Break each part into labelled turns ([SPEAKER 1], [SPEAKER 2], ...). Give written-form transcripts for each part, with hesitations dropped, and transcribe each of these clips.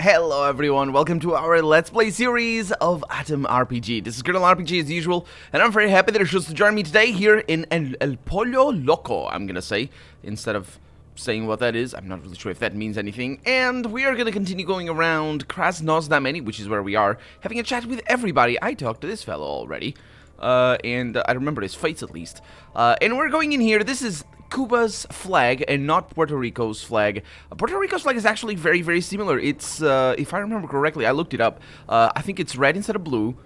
[SPEAKER 1] Hello everyone, welcome to our Let's Play series of A.T.O.M RPG. This is Colonel RPG as usual, and I'm very happy that you're chosen to join me today here in El Pollo Loco, I'm gonna say, instead of saying what that is. I'm not really sure if that means anything. And we are gonna continue going around Krasnoznameni, which is where we are, having a chat with everybody. I talked to this fellow already, and I remember his face at least. And we're going in here. This is Cuba's flag and not Puerto Rico's flag. Puerto Rico's flag is actually very, very similar. It's, if I remember correctly, I looked it up. I think it's red instead of blue,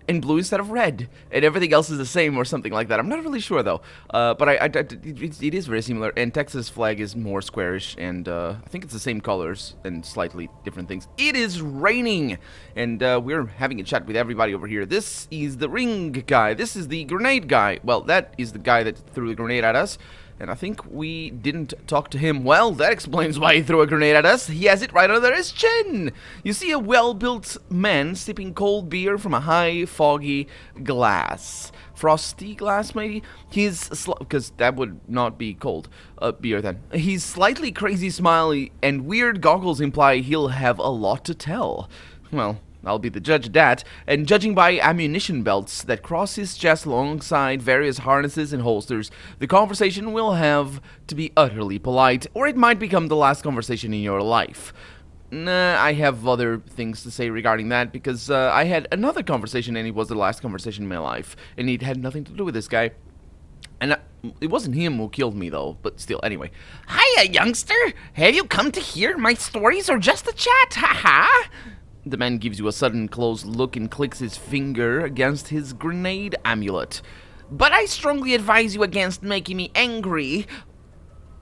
[SPEAKER 1] and blue instead of red, and everything else is the same or something like that. I'm not really sure though, but it is very similar. And Texas flag is more squarish, and I think it's the same colors and slightly different things. It is raining, and we're having a chat with everybody over here. This is the ring guy. This is the grenade guy. Well, that is the guy that threw the grenade at us. And I think we didn't talk to him well. That explains why he threw a grenade at us. He has it right under his chin. You see a well-built man sipping cold beer from a high, foggy glass. Frosty glass, maybe? Because that would not be cold beer then. His slightly crazy smile and weird goggles imply he'll have a lot to tell. Well, I'll be the judge of that, and judging by ammunition belts that cross his chest alongside various harnesses and holsters, the conversation will have to be utterly polite, or it might become the last conversation in your life. Nah, I have other things to say regarding that, because I had another conversation, and it was the last conversation in my life, and it had nothing to do with this guy. And it wasn't him who killed me, though, but still, anyway. Hiya, youngster! Have you come to hear my stories or just to chat? Ha-ha! The man gives you a sudden close look and clicks his finger against his grenade amulet. But I strongly advise you against making me angry.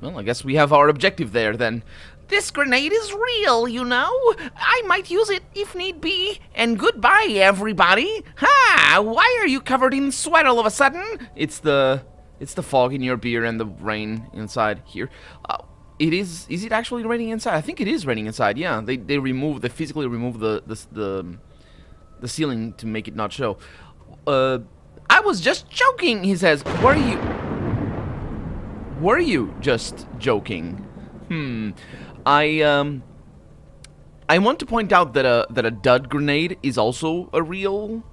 [SPEAKER 1] Well, I guess we have our objective there, then. This grenade is real, you know. I might use it if need be. And goodbye, everybody. Ha! Why are you covered in sweat all of a sudden? It's the fog in your beer and the rain inside here. Is it actually raining inside? I think it is raining inside. Yeah, they physically remove the ceiling to make it not show. I was just joking, he says. Were you just joking? I want to point out that a dud grenade is also real.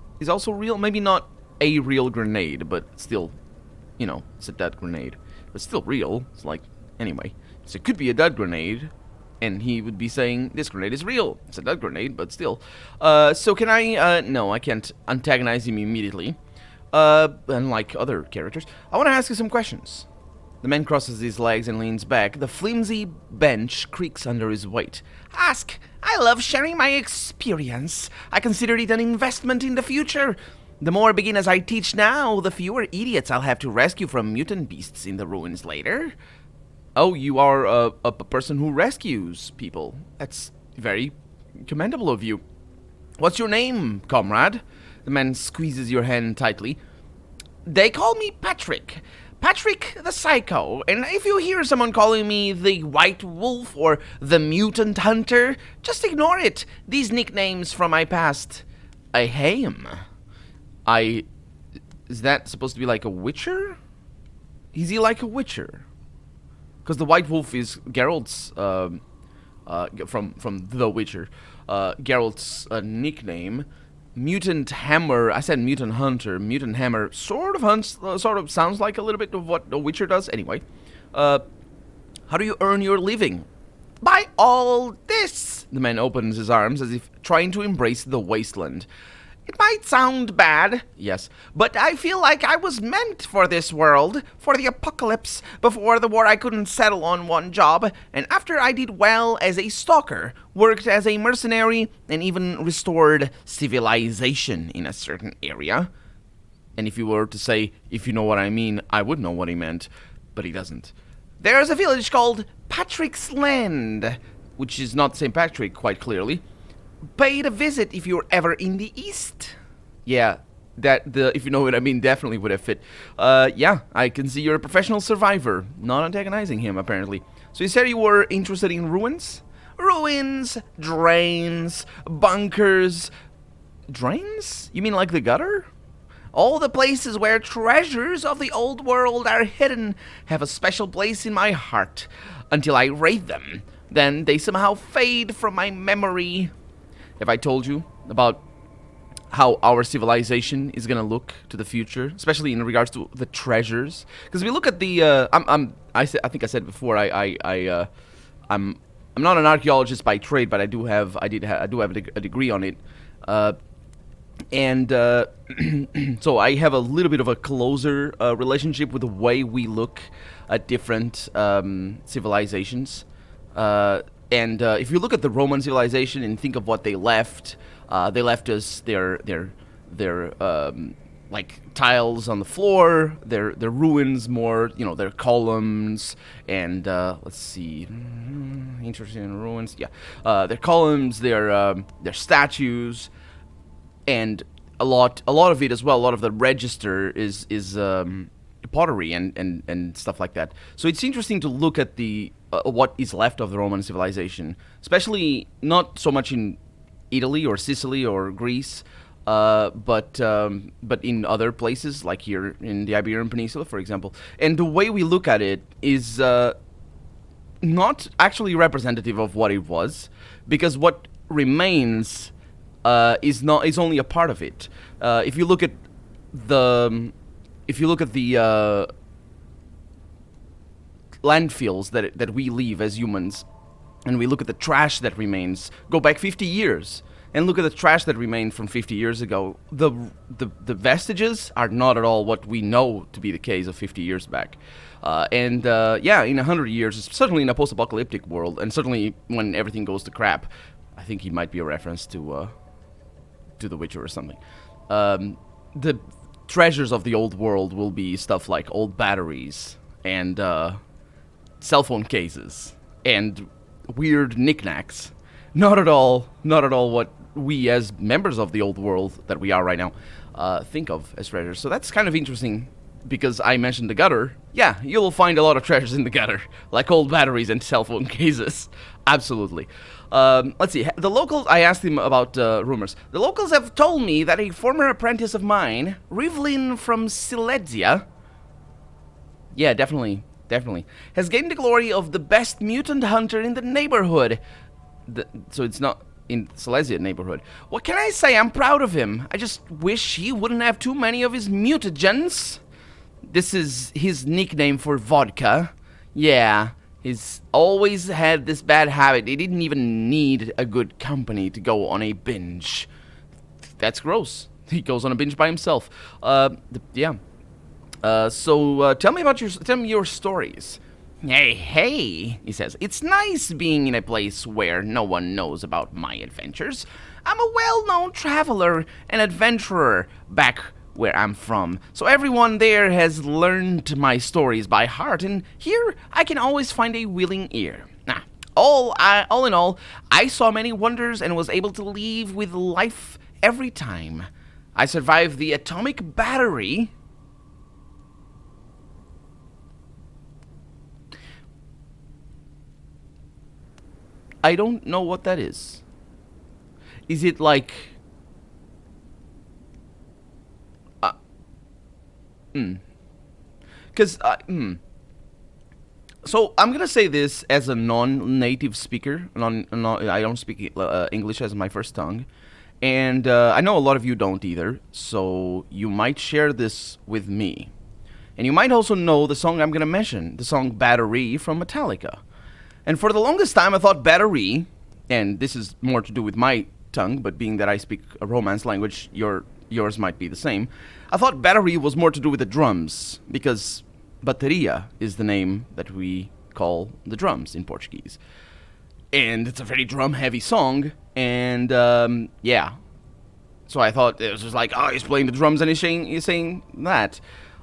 [SPEAKER 1] Maybe not a real grenade, but still, you know, it's a dud grenade. But still real. It's like, anyway. So it could be a dud grenade, and he would be saying, this grenade is real. It's a dud grenade, but still. So can I, no, I can't antagonize him immediately. Unlike other characters. I want to ask you some questions. The man crosses his legs and leans back. The flimsy bench creaks under his weight. Ask. I love sharing my experience. I consider it an investment in the future. The more beginners I teach now, the fewer idiots I'll have to rescue from mutant beasts in the ruins later. Oh, you are a person who rescues people. That's very commendable of you. What's your name, comrade? The man squeezes your hand tightly. They call me Patrick. Patrick the Psycho. And if you hear someone calling me the White Wolf or the Mutant Hunter, just ignore it. These nicknames from my past. Ahem. Is that supposed to be like a witcher? Is he like a witcher? Because the White Wolf is Geralt's, from The Witcher, Geralt's nickname. Mutant Hammer, I said Mutant Hunter. Mutant Hammer sort of sounds like a little bit of what The Witcher does. Anyway, how do you earn your living? By all this! The man opens his arms as if trying to embrace the wasteland. It might sound bad, yes, but I feel like I was meant for this world, for the apocalypse. Before the war I couldn't settle on one job, and after I did well as a stalker, worked as a mercenary, and even restored civilization in a certain area. And if you were to say, if you know what I mean, I would know what he meant, but he doesn't. There's a village called Patrick's Land, which is not St. Patrick, quite clearly. Paid a visit if you're ever in the East. Yeah, if you know what I mean, definitely would have fit. Yeah, I can see you're a professional survivor. Not antagonizing him, apparently. So you said you were interested in ruins? Ruins, drains, bunkers. Drains? You mean like the gutter? All the places where treasures of the old world are hidden have a special place in my heart until I raid them. then they somehow fade from my memory. Have I told you about how our civilization is gonna look to the future, especially in regards to the treasures? Because we look at the, I think I said before, I'm not an archaeologist by trade, but I do have a degree on it, and so I have a little bit of a closer relationship with the way we look at different civilizations. And if you look at the Roman civilization and think of what they left us their like tiles on the floor, their ruins, more, you know, their columns, and let's see, interesting in ruins, yeah, their columns, their statues, and a lot of it as well. A lot of the register is pottery and stuff like that. So it's interesting to look at the what is left of the Roman civilization, especially not so much in Italy or Sicily or Greece, but in other places like here in the Iberian Peninsula, for example. And the way we look at it is not actually representative of what it was, because what remains is only a part of it. If you look at the landfills that we leave as humans, and we look at the trash that remains, go back 50 years, and look at the trash that remained from 50 years ago, the vestiges are not at all what we know to be the case of 50 years back. Yeah, in 100 years, certainly in a post-apocalyptic world, and certainly when everything goes to crap, I think it might be a reference to The Witcher or something. The treasures of the old world will be stuff like old batteries and cell phone cases and weird knickknacks. Not at all what we as members of the old world that we are right now think of as treasures. So that's kind of interesting, because I mentioned the gutter. Yeah, you'll find a lot of treasures in the gutter, like old batteries and cell phone cases. Absolutely. Let's see. The locals, I asked him about rumors. The locals have told me that a former apprentice of mine, Rivlin from Silesia, yeah, definitely, has gained the glory of the best mutant hunter in the neighborhood. So it's not in Silesia neighborhood. What can I say? I'm proud of him. I just wish he wouldn't have too many of his mutagens. This is his nickname for vodka. Yeah, he's always had this bad habit. He didn't even need a good company to go on a binge. That's gross. He goes on a binge by himself. Yeah. So tell me your stories. Hey, he says, it's nice being in a place where no one knows about my adventures. I'm a well-known traveler and adventurer back where I'm from, so everyone there has learned my stories by heart, and here I can always find a willing ear. All in all, I saw many wonders and was able to leave with life every time. I survived the atomic battery. I don't know what that is. Is it like... Because, So, I'm gonna say this as a non-native speaker. I don't speak English as my first tongue. And I know a lot of you don't either. So, you might share this with me. And you might also know the song I'm gonna mention. The song Battery from Metallica. And for the longest time, I thought battery, and this is more to do with my tongue, but being that I speak a Romance language, yours might be the same. I thought battery was more to do with the drums, because bateria is the name that we call the drums in Portuguese. And it's a very drum-heavy song, and yeah. So I thought it was just like, oh, he's playing the drums and he's saying that.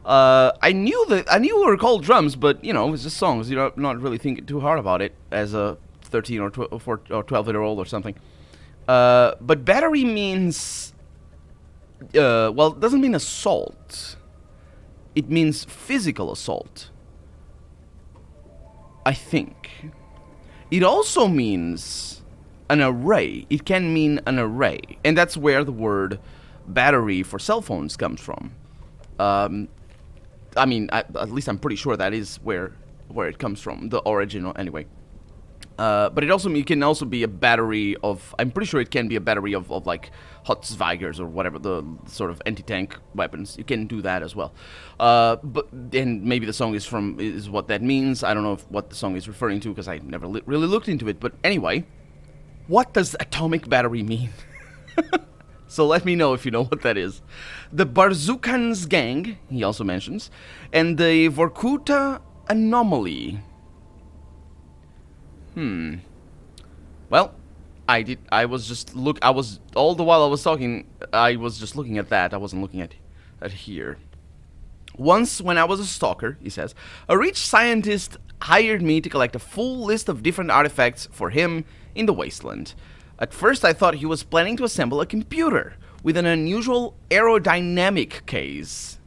[SPEAKER 1] I knew we were called drums, but you know, it's just songs. You're not really thinking too hard about it as a 13 or 12-year-old or something. But battery means, well, it doesn't mean assault. It means physical assault, I think. It also means an array. It can mean an array, and that's where the word battery for cell phones comes from. I mean, at least I'm pretty sure that is where it comes from, the original, anyway. But it can also be a battery of. I'm pretty sure it can be a battery of like Hotzweigers or whatever the sort of anti-tank weapons. You can do that as well. But then maybe the song is what that means. I don't know what the song is referring to because I never really looked into it. But anyway, what does atomic battery mean? So let me know if you know what that is. The Barzukans gang, he also mentions, and the Vorkuta anomaly. Well, I was all the while I was talking, I was just looking at that. I wasn't looking at here. Once, when I was a stalker, he says, a rich scientist hired me to collect a full list of different artifacts for him in the wasteland. At first, I thought he was planning to assemble a computer with an unusual aerodynamic case.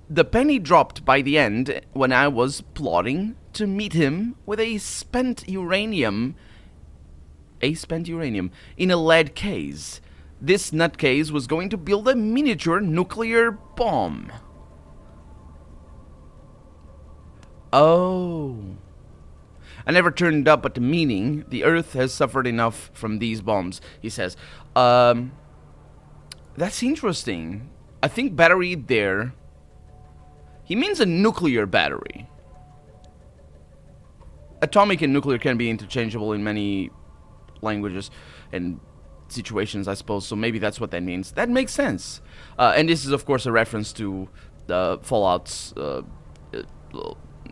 [SPEAKER 1] The penny dropped by the end when I was plotting to meet him with a spent uranium in a lead case. This nutcase was going to build a miniature nuclear bomb. Oh. I never turned up at the meeting. The Earth has suffered enough from these bombs, he says. That's interesting. I think battery there. He means a nuclear battery. Atomic and nuclear can be interchangeable in many languages and situations, I suppose, so maybe that's what that means. That makes sense. And this is, of course, a reference to Fallout's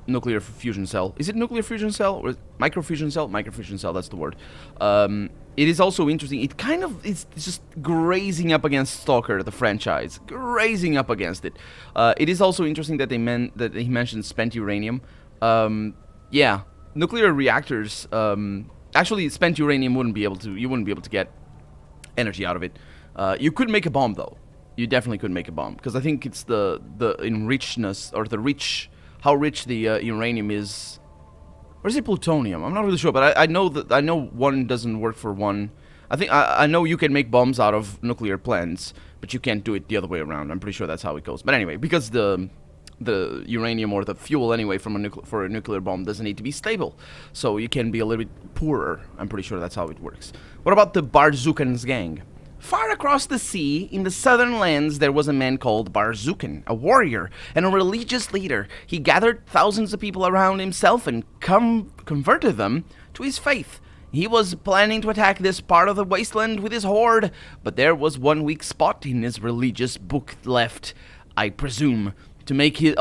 [SPEAKER 1] nuclear fusion cell. Is it nuclear fusion cell or microfusion cell? Microfusion cell, that's the word. It is also interesting. It kind of is just grazing up against Stalker, the franchise. Grazing up against it. It is also interesting that he mentioned spent uranium. Yeah, nuclear reactors. Actually, spent uranium you wouldn't be able to get energy out of it. You could make a bomb though. You definitely could make a bomb because I think it's the enrichedness or how rich the uranium is. Or is it plutonium? I'm not really sure, but I know one doesn't work for one. I know you can make bombs out of nuclear plants, but you can't do it the other way around. I'm pretty sure that's how it goes. But anyway, because the uranium or the fuel anyway for a nuclear bomb doesn't need to be stable, so you can be a little bit poorer. I'm pretty sure that's how it works. What about the Barzukans gang? Far across the sea, in the southern lands, there was a man called Barzukan, a warrior and a religious leader. He gathered thousands of people around himself and converted them to his faith. He was planning to attack this part of the wasteland with his horde, but there was one weak spot in his religious book left, I presume, to make his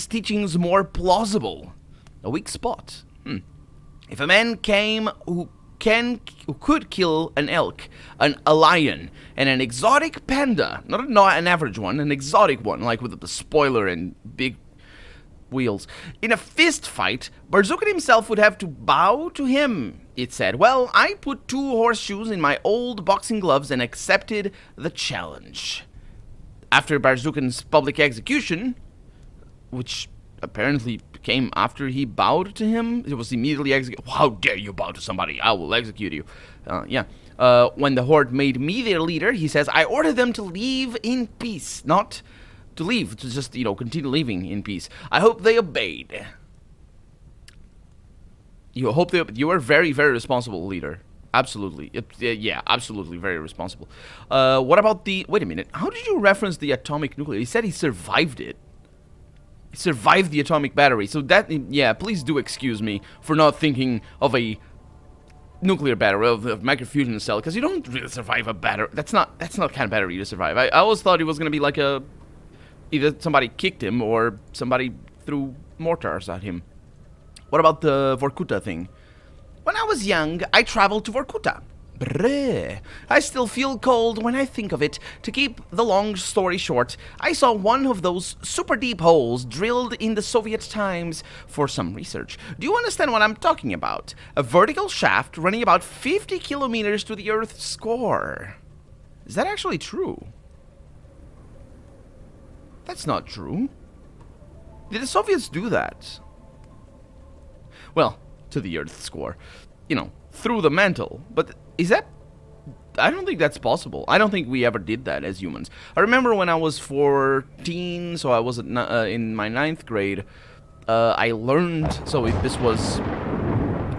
[SPEAKER 1] teachings more plausible. A weak spot. If a man came who could kill an elk, a lion, and an exotic panda, not an average one, an exotic one, like with the spoiler and big wheels, in a fist fight, Barzukan himself would have to bow to him, it said. Well, I put 2 horseshoes in my old boxing gloves and accepted the challenge. After Barzukan's public execution, which apparently came after he bowed to him, it was immediately executed. How dare you bow to somebody? I will execute you. When the horde made me their leader, he says, I ordered them to leave in peace. Not to leave, to just, continue living in peace. I hope they obeyed. You are very, very responsible leader. Absolutely. Yeah, absolutely very responsible. What about wait a minute. How did you reference the atomic nuclear? He said he survived it. He survived the atomic battery. So please do excuse me for not thinking of a nuclear battery, of a microfusion cell, because you don't really survive a battery. That's not the kind of battery you survive. I always thought it was going to be like either somebody kicked him or somebody threw mortars at him. What about the Vorkuta thing? When I was young, I traveled to Vorkuta. Brrr. I still feel cold when I think of it. To keep the long story short, I saw one of those super deep holes drilled in the Soviet times for some research. Do you understand what I'm talking about? A vertical shaft running about 50 kilometers to the Earth's core. Is that actually true? That's not true. Did the Soviets do that? Well, to the Earth's core. Through the mantle. But is that... I don't think that's possible. I don't think we ever did that as humans. I remember when I was 14, so I was in my 9th grade, I learned, so this was,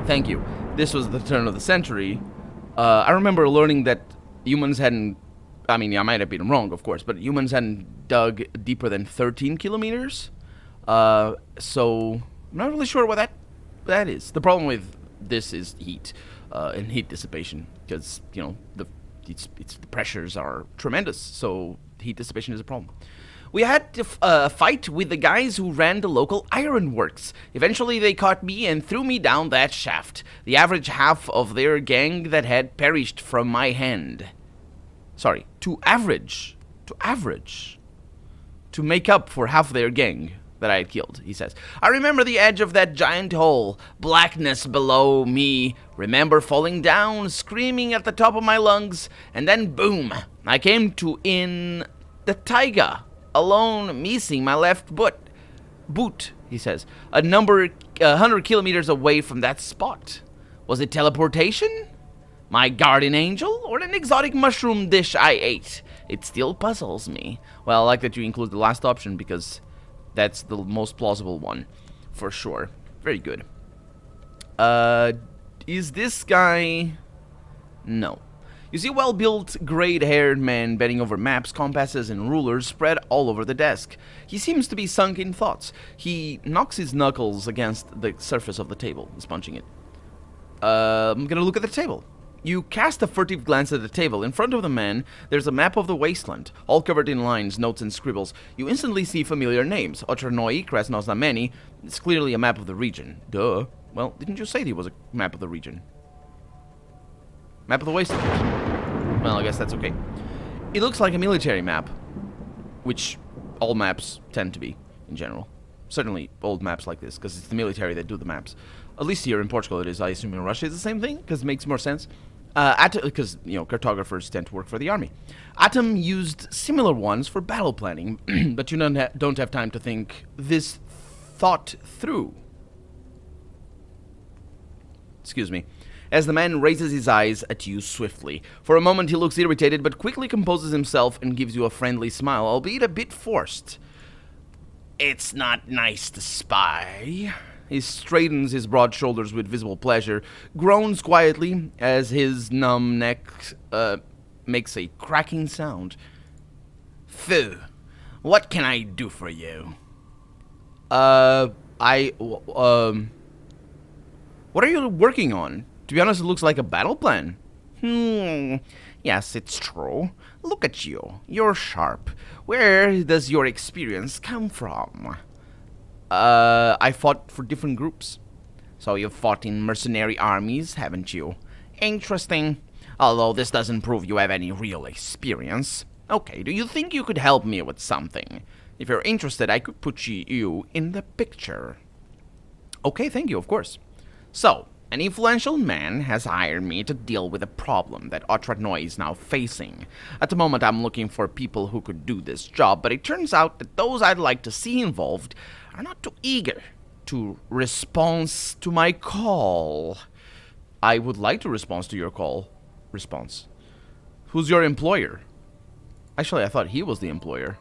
[SPEAKER 1] thank you, this was the turn of the century. I remember learning that humans hadn't, I mean, I might have been wrong, of course, but humans hadn't dug deeper than 13 kilometers. So I'm not really sure what that is. The problem with this is heat, and heat dissipation, because, you know, the pressures are tremendous, so heat dissipation is a problem. We had to fight with the guys who ran the local ironworks. Eventually they caught me and threw me down that shaft. The average half of their gang that had perished from my hand. Sorry, to make up for half their gang that I had killed, he says. I remember the edge of that giant hole, blackness below me, remember falling down, screaming at the top of my lungs, and then boom, I came to in the taiga, alone, missing my left boot, he says, 100 kilometers away from that spot. Was it teleportation? My guardian angel? Or an exotic mushroom dish I ate? It still puzzles me. Well, I like that you include the last option, because that's the most plausible one, for sure. Very good. Is this guy... No. You see a well-built, grey-haired man bending over maps, compasses, and rulers spread all over the desk. He seems to be sunk in thoughts. He knocks his knuckles against the surface of the table. He's punching it. I'm gonna look at the table. You cast a furtive glance at the table. In front of the man, there's a map of the wasteland, all covered in lines, notes, and scribbles. You instantly see familiar names. Otrnoi, Krasnoznameni. It's clearly a map of the region. Duh. Well, didn't you say there was a map of the region? Map of the wasteland. Well, I guess that's okay. It looks like a military map, which all maps tend to be, in general. Certainly old maps like this, because it's the military that do the maps. At least here in Portugal it is. I assume in Russia it's the same thing, because it makes more sense. Because, you know, cartographers tend to work for the army. A.T.O.M used similar ones for battle planning, but you don't have time to think this thought through. Excuse me. As the man raises his eyes at you swiftly. For a moment he looks irritated, but quickly composes himself and gives you a friendly smile, albeit a bit forced. It's not nice to spy. He straightens his broad shoulders with visible pleasure, groans quietly as his numb neck makes a cracking sound. Phew. What can I do for you? What are you working on? To be honest, it looks like a battle plan. Yes, it's true. Look at you. You're sharp. Where does your experience come from? I fought for different groups. So you've fought in mercenary armies, haven't you? Interesting. Although this doesn't prove you have any real experience. Okay, do you think you could help me with something? If you're interested, I could put you in the picture. Okay, thank you, of course. So, an influential man has hired me to deal with a problem that Otrnoi is now facing. At the moment, I'm looking for people who could do this job, but it turns out that those I'd like to see involved are not too eager to respond to my call. I would like to respond to your call. Response. Who's your employer? Actually, I thought he was the employer.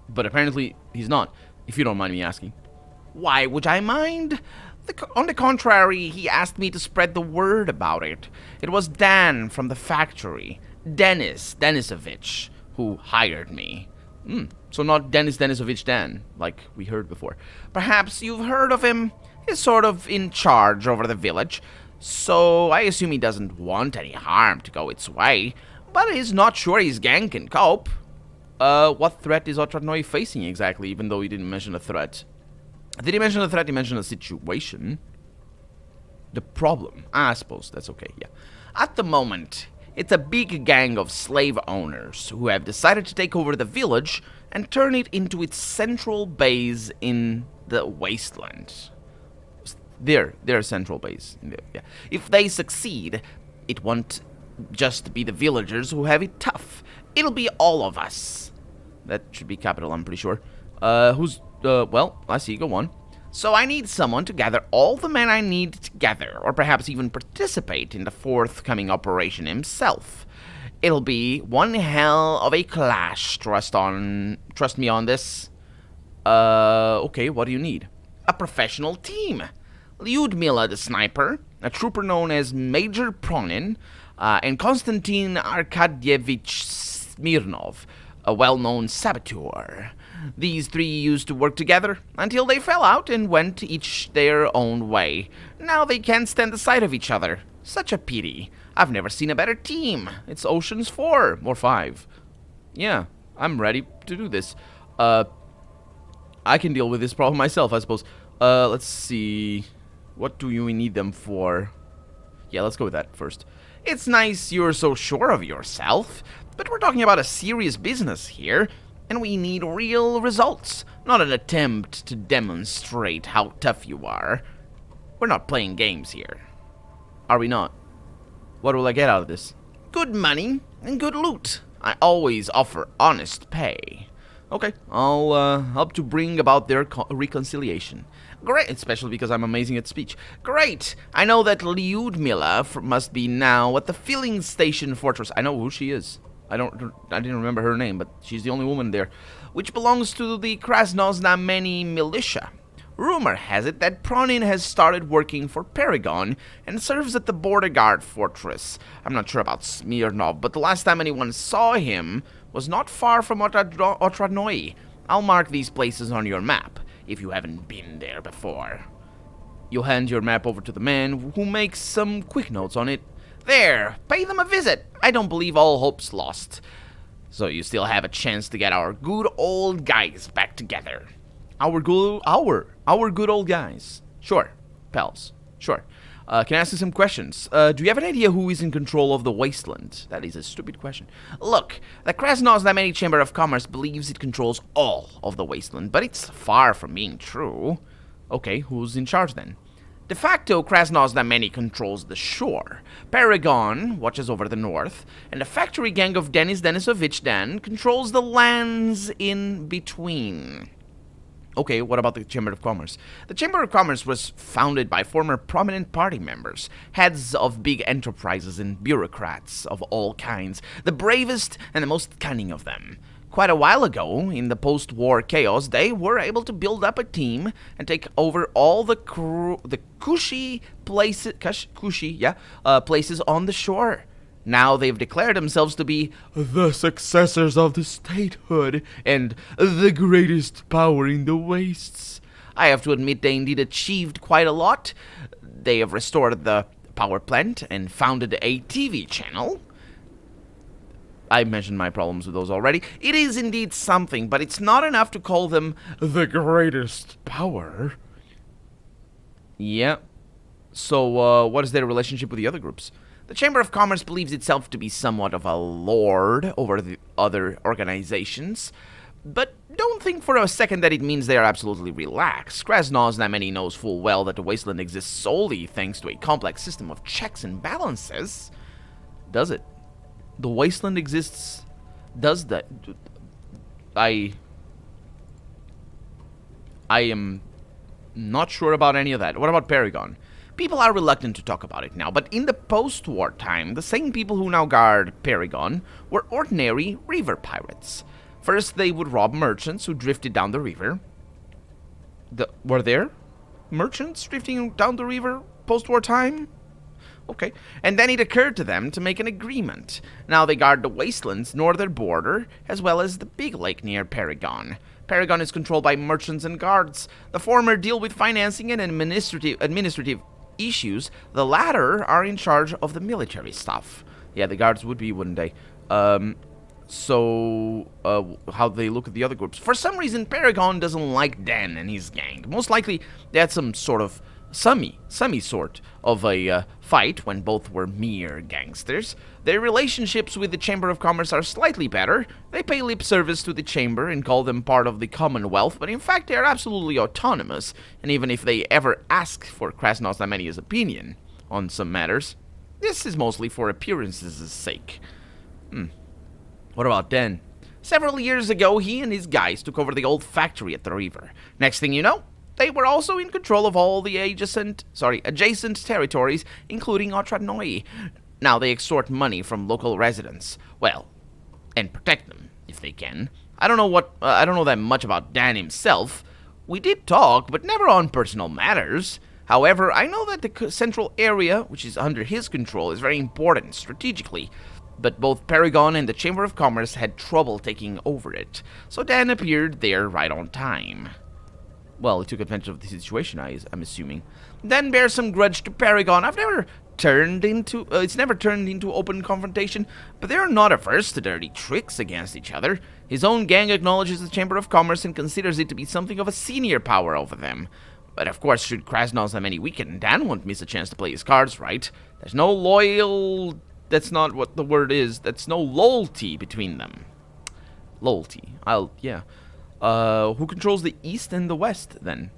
[SPEAKER 1] But apparently, he's not, if you don't mind me asking. Why would I mind? On the contrary, he asked me to spread the word about it. It was Dan from the factory, Denisovich, who hired me. So not Denis Denisovich Dan, like we heard before. Perhaps you've heard of him. He's sort of in charge over the village, so I assume he doesn't want any harm to go its way, but he's not sure his gang can cope. What threat is Otrnoi facing exactly, even though he didn't mention a threat? Did he mention a threat? He mentioned a situation. The problem. I suppose that's okay, yeah. At the moment, it's a big gang of slave owners who have decided to take over the village and turn it into its central base in the wasteland. Their central base. Yeah. If they succeed, it won't just be the villagers who have it tough. It'll be all of us. That should be capital, I'm pretty sure. Well, I see, go on. So I need someone to gather all the men I need together, or perhaps even participate in the forthcoming operation himself. It'll be one hell of a clash, trust me on this. Okay, what do you need? A professional team. Lyudmila the sniper, a trooper known as Major Pronin, and Konstantin Arkadyevich Smirnov, a well-known saboteur. These three used to work together until they fell out and went each their own way. Now they can't stand the sight of each other. Such a pity. I've never seen a better team. It's Ocean's 4 or 5. Yeah, I'm ready to do this. I can deal with this problem myself, I suppose. Let's see. What do we need them for? Yeah, let's go with that first. It's nice you're so sure of yourself, but we're talking about a serious business here, and we need real results, not an attempt to demonstrate how tough you are. We're not playing games here. Are we not? What will I get out of this? Good money and good loot. I always offer honest pay. Okay, I'll help to bring about their reconciliation. Great, especially because I'm amazing at speech. Great! I know that Lyudmila must be now at the filling station fortress. I know who she is. I didn't remember her name, but she's the only woman there, which belongs to the Krasnoznameni militia. Rumor has it that Pronin has started working for Paragon and serves at the border guard fortress. I'm not sure about Smirnov, but the last time anyone saw him was not far from Otradnoy. I'll mark these places on your map, if you haven't been there before. You'll hand your map over to the man, who makes some quick notes on it. There, pay them a visit. I don't believe all hope's lost. So you still have a chance to get our good old guys back together. Our good old guys. Sure, pals. Sure. Can I ask you some questions? Do you have an idea who is in control of the wasteland? That is a stupid question. Look, the Krasnoznameni Chamber of Commerce believes it controls all of the wasteland, but it's far from being true. Okay, who's in charge then? De facto, Krasnoznameni controls the shore. Paragon watches over the north, and the factory gang of Denis Denisovich Dan controls the lands in between. Okay, what about the Chamber of Commerce? The Chamber of Commerce was founded by former prominent party members, heads of big enterprises and bureaucrats of all kinds, the bravest and the most cunning of them. Quite a while ago, in the post-war chaos, they were able to build up a team and take over all the cushy places, places on the shore. Now they've declared themselves to be the successors of the statehood and the greatest power in the wastes. I have to admit they indeed achieved quite a lot. They have restored the power plant and founded a TV channel. I mentioned my problems with those already. It is indeed something, but it's not enough to call them the greatest power. Yeah. So, what is their relationship with the other groups? The Chamber of Commerce believes itself to be somewhat of a lord over the other organizations, but don't think for a second that it means they are absolutely relaxed. Krasnoznameni knows full well that the wasteland exists solely thanks to a complex system of checks and balances. Does it? The wasteland exists... Does that... I am not sure about any of that. What about Paragon? People are reluctant to talk about it now, but in the post-war time, the same people who now guard Paragon were ordinary river pirates. First, they would rob merchants who drifted down the river. Were there merchants drifting down the river post-war time? Okay. And then it occurred to them to make an agreement. Now they guard the wasteland's northern border, as well as the big lake near Paragon. Paragon is controlled by merchants and guards. The former deal with financing and administrative issues. The latter are in charge of the military stuff. Yeah, the guards would be, wouldn't they? So, how they look at the other groups. For some reason, Paragon doesn't like Dan and his gang. Most likely, they had some sort of sort of a fight when both were mere gangsters. Their relationships with the Chamber of Commerce are slightly better. They pay lip service to the Chamber and call them part of the Commonwealth, but in fact they are absolutely autonomous, and even if they ever ask for Krasnoznameni's opinion on some matters, this is mostly for appearances' sake. What about Dan? Several years ago, he and his guys took over the old factory at the river. Next thing you know, they were also in control of all the adjacent territories, including Otradnoy. Now they extort money from local residents. Well, and protect them, if they can. I don't know that much about Dan himself. We did talk, but never on personal matters. However, I know that the central area, which is under his control, is very important strategically. But both Paragon and the Chamber of Commerce had trouble taking over it, so Dan appeared there right on time. Well, he took advantage of the situation, I'm assuming. Dan bears some grudge to Paragon. It's never turned into open confrontation, but they are not averse to dirty tricks against each other. His own gang acknowledges the Chamber of Commerce and considers it to be something of a senior power over them. But of course, should Krasnod's have any weaken, Dan won't miss a chance to play his cards right. There's no that's not what the word is. That's no loyalty between them. Loyalty. Yeah. Who controls the east and the west, then?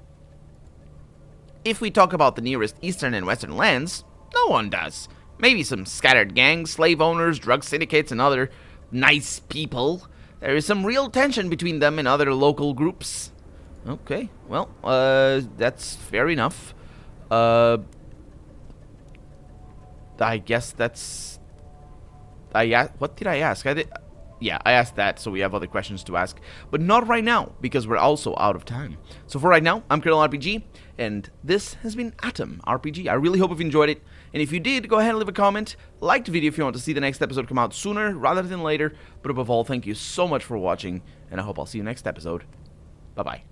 [SPEAKER 1] If we talk about the nearest eastern and western lands, no one does. Maybe some scattered gangs, slave owners, drug syndicates, and other nice people. There is some real tension between them and other local groups. Okay, well, that's fair enough. I guess that's... what did I ask? Yeah, I asked that, so we have other questions to ask. But not right now, because we're also out of time. So for right now, I'm Colonel RPG, and this has been Atom RPG. I really hope you've enjoyed it. And if you did, go ahead and leave a comment. Like the video if you want to see the next episode come out sooner rather than later. But above all, thank you so much for watching, and I hope I'll see you next episode. Bye-bye.